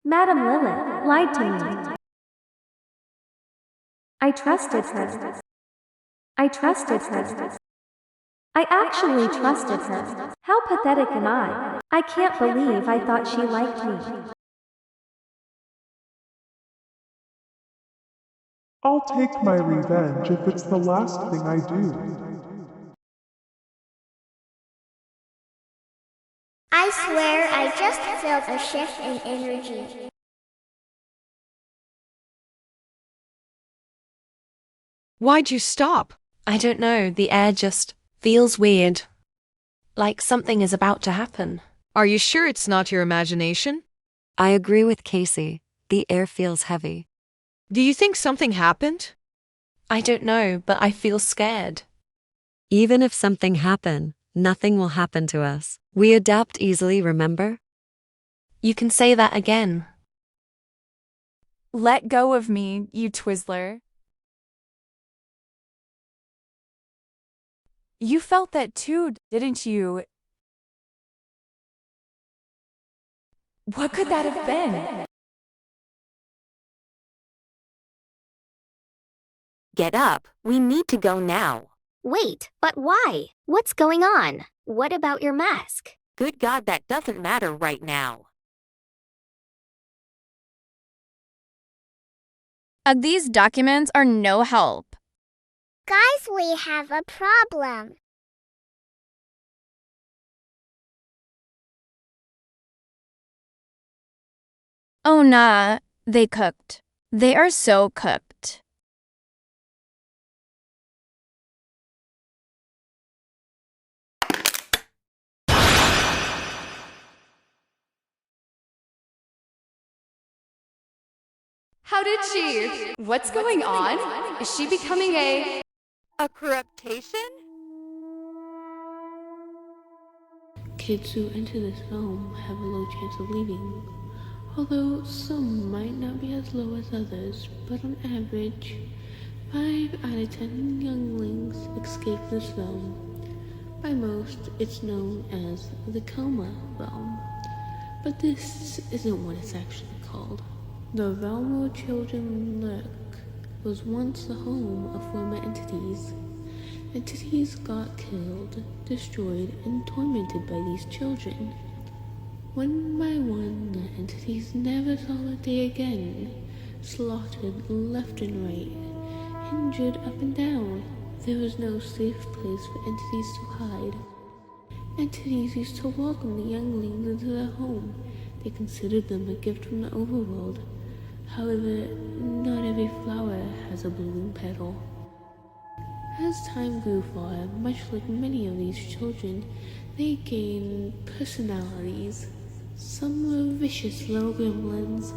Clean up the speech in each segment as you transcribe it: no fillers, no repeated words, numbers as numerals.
Madam Lilith lied to me. I trusted her. I trusted her. I actually trusted her. How pathetic am I? I can't believe I thought she liked me. I'll take my revenge if it's the last thing I do. I swear I just felt a shift in energy. Why'd you stop? I don't know, the air just feels weird. Like something is about to happen. Are you sure it's not your imagination? I agree with Casey. The air feels heavy. Do you think something happened? I don't know, but I feel scared. Even if something happened, nothing will happen to us. We adapt easily, remember? You can say that again. Let go of me, you Twizzler. You felt that too, didn't you? What could that have been? Get up. We need to go now. Wait, but why? What's going on? What about your mask? Good God, that doesn't matter right now. These documents are no help. Guys, we have a problem. Oh nah, they cooked. They are so cooked. How did she? What's going on? Is she becoming a corruptation? Kids who enter this realm have a low chance of leaving, although some might not be as low as others, but on average, 5 out of 10 younglings escape this realm. By most, it's known as the coma realm, but this isn't what it's actually called. The realm where children lurk was once the home of former entities. Entities got killed, destroyed, and tormented by these children. One by one, the entities never saw the day again, slaughtered left and right, injured up and down. There was no safe place for entities to hide. Entities used to welcome the younglings into their home. They considered them a gift from the overworld. However, not every flower has a blooming petal. As time grew by, much like many of these children, they gained personalities. Some were vicious little gremlins,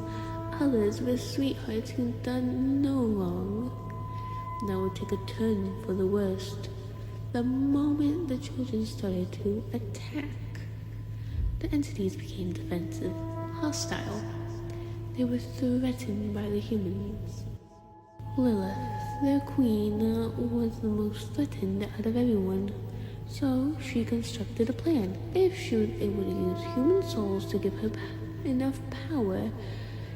others were sweethearts who'd done no wrong. That would take a turn for the worst the moment the children started to attack. The entities became defensive, hostile. They were threatened by the humans. Lilith, their queen, was the most threatened out of everyone, so she constructed a plan. If she was able to use human souls to give her enough power,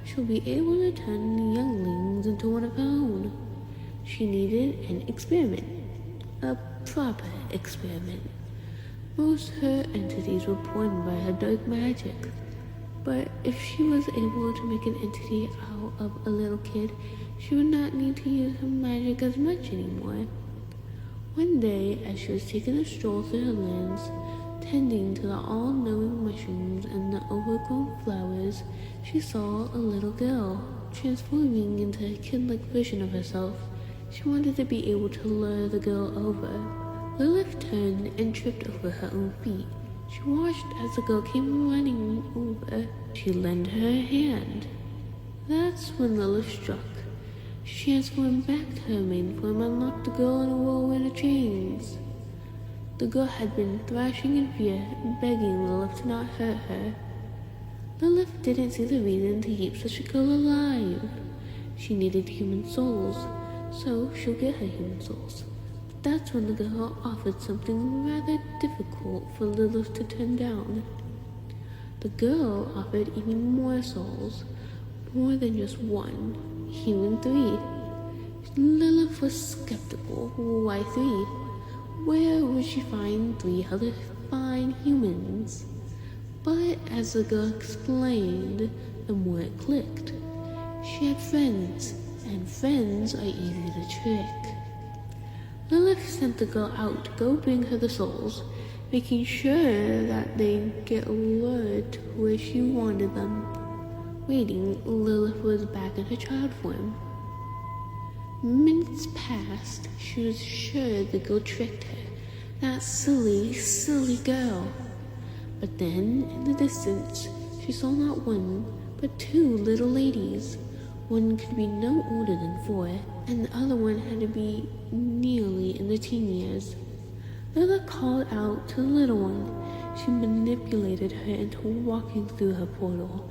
she'll be able to turn the younglings into one of her own. She needed an experiment, a proper experiment. Most her entities were born by her dark magic, but if she was able to make an entity out of a little kid, she would not need to use her magic as much anymore. One day, as she was taking a stroll through her lands, tending to the all-knowing mushrooms and the overgrown flowers, she saw a little girl. Transforming into a kid-like version of herself, she wanted to be able to lure the girl over. Lilith turned and tripped over her own feet. She watched as the girl came running over. She lent her a hand. That's when Lilith struck. She transformed back to her main form and locked the girl in a whirlwind of chains. The girl had been thrashing in fear, begging Lilith to not hurt her. Lilith didn't see the reason to keep such a girl alive. She needed human souls, so she'll get her human souls. But that's when the girl offered something rather difficult for Lilith to turn down. The girl offered even more souls, more than just one, even 3. Lilith was skeptical. Why 3? Where would she find 3 other fine humans? But as the girl explained, the more it clicked. She had friends, and friends are easy to trick. Lilith sent the girl out to go bring her the souls, making sure that they get lured to where she wanted them. Waiting, Lilith was back in her child form. Minutes passed. She was sure the girl tricked her. That silly, silly girl. But then, in the distance, she saw not one, but 2 little ladies. One could be no older than 4, and the other one had to be nearly in the teen years. Lilith called out to the little one. She manipulated her into walking through her portal.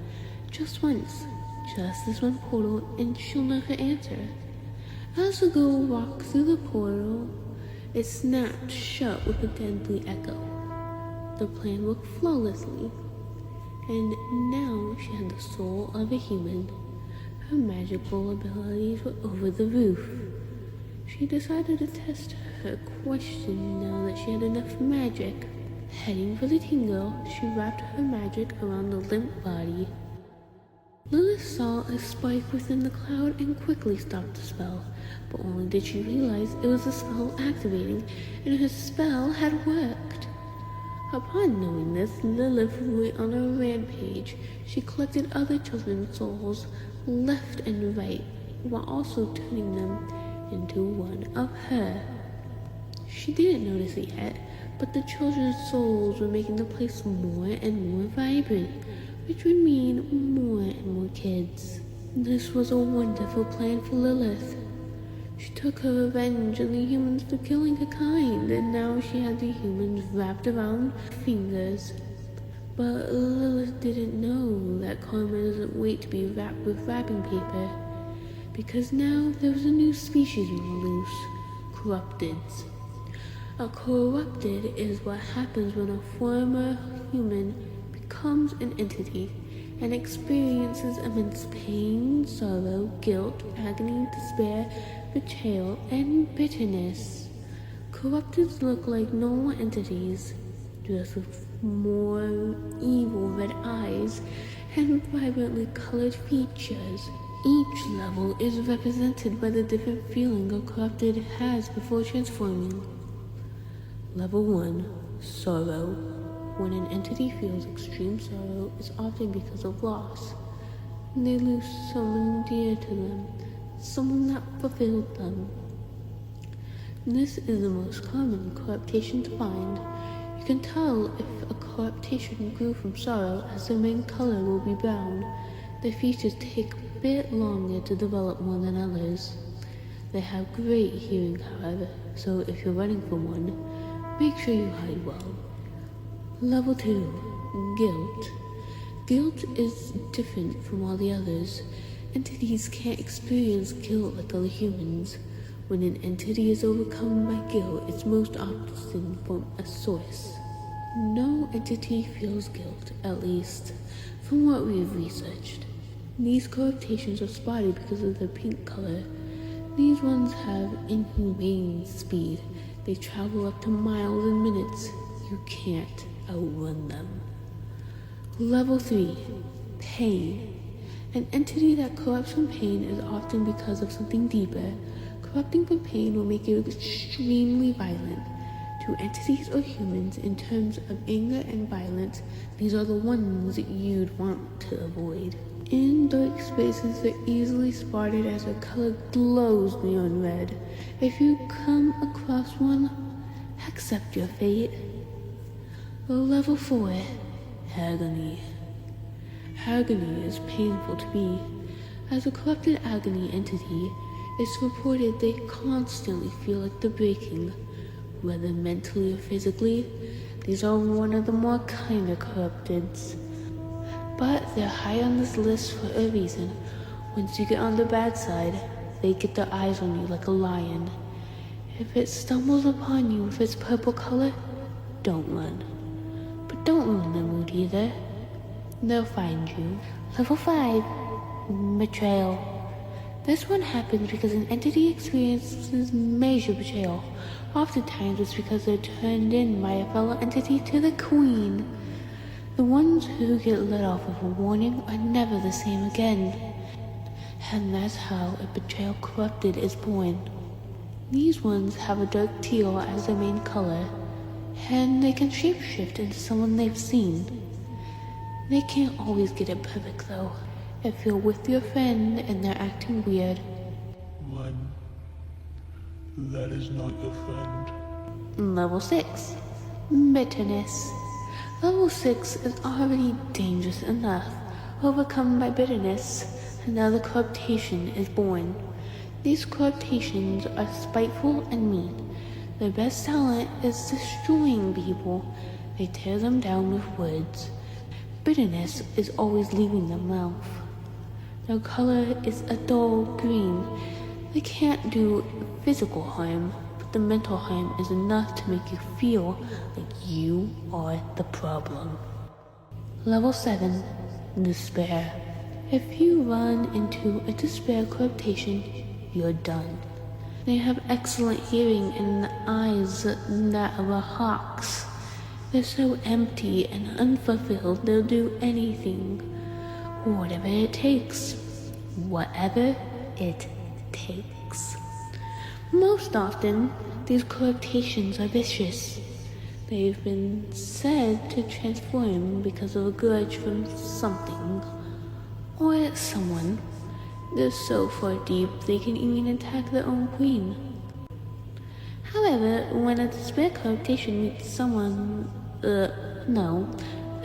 Just once, just this one portal, and she'll know her answer. As the girl walked through the portal, it snapped shut with a deadly echo. The plan worked flawlessly, and now she had the soul of a human. Her magical abilities were over the roof. She decided to test her question now that she had enough magic. Heading for the teen girl, she wrapped her magic around the limp body. Lilith saw a spike within the cloud and quickly stopped the spell, but only did she realize it was the spell activating, and her spell had worked. Upon knowing this, Lilith went on a rampage. She collected other children's souls left and right, while also turning them into one of her. She didn't notice it yet, but the children's souls were making the place more and more vibrant, which would mean more and more kids. This was a wonderful plan for Lilith. She took her revenge on the humans for killing her kind, and now she had the humans wrapped around her fingers. But Lilith didn't know that karma doesn't wait to be wrapped with wrapping paper, because now there was a new species on the loose, corrupteds. A corrupted is what happens when a former human becomes an entity and experiences immense pain, sorrow, guilt, agony, despair, betrayal, and bitterness. Corrupteds look like normal entities, just with more evil red eyes and vibrantly colored features. Each level is represented by the different feeling a corrupted has before transforming. Level 1, Sorrow. When an entity feels extreme sorrow, it's often because of loss. They lose someone dear to them, someone that fulfilled them. This is the most common corruptation to find. You can tell if a corruptation grew from sorrow, as their main color will be brown. Their features take a bit longer to develop more than others. They have great hearing, however, so if you're running from one, make sure you hide well. Level 2, Guilt. Guilt is different from all the others. Entities can't experience guilt like other humans. When an entity is overcome by guilt, it's most often from a source. No entity feels guilt, at least from what we've researched. These corruptations are spotted because of their pink color. These ones have inhumane speed. They travel up to miles in minutes. You can't outrun them. Level 3, Pain. An entity that corrupts from pain is often because of something deeper. Corrupting from pain will make you extremely violent. To entities or humans, in terms of anger and violence, these are the ones that you'd want to avoid. In dark spaces, they're easily spotted as their color glows neon red. If you come across one, accept your fate. Level 4, Agony. Agony is painful to be. As a corrupted agony entity, it's reported they constantly feel like they're breaking, whether mentally or physically. These are one of the more kinder corrupteds. But they're high on this list for a reason. Once you get on the bad side, they get their eyes on you like a lion. If it stumbles upon you with its purple color, don't run. But don't ruin their mood either. they'll find you. Level 5. Betrayal. This one happens because an entity experiences major betrayal. Oftentimes it's because they're turned in by a fellow entity to the Queen. The ones who get let off with a warning are never the same again. And that's how a betrayal corrupted is born. These ones have a dark teal as their main color, and they can shapeshift into someone they've seen. They can't always get it perfect though. If you're with your friend and they're acting weird. One. That is not your friend. Level 6. Bitterness. Level 6 is already dangerous enough, overcome by bitterness, and now the corruptation is born. These corruptations are spiteful and mean. Their best talent is destroying people. They tear them down with words. Bitterness is always leaving their mouth. Their color is a dull green. They can't do physical harm, but the mental harm is enough to make you feel like you are the problem. Level 7. Despair. If you run into a despair corruptation, you're done. They have excellent hearing and eyes that are hawks. They're so empty and unfulfilled they'll do anything. Whatever it takes. Whatever it takes. Most often, these corruptations are vicious. They've been said to transform because of a grudge from something or someone. They're so far deep they can even attack their own queen. However, when a despair corruptation meets someone, no,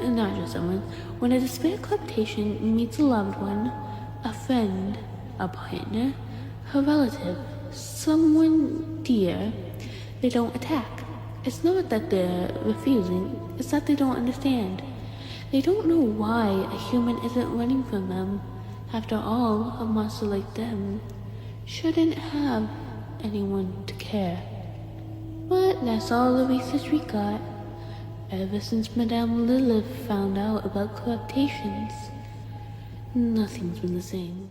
not just someone. When a despair corruptation meets a loved one, a friend, a partner, a relative, someone dear, they don't attack. It's not that they're refusing, it's that they don't understand. They don't know why a human isn't running from them. After all, a monster like them shouldn't have anyone to care. But that's all the research we got. Ever since Madame Lilith found out about corruptations, nothing's been the same.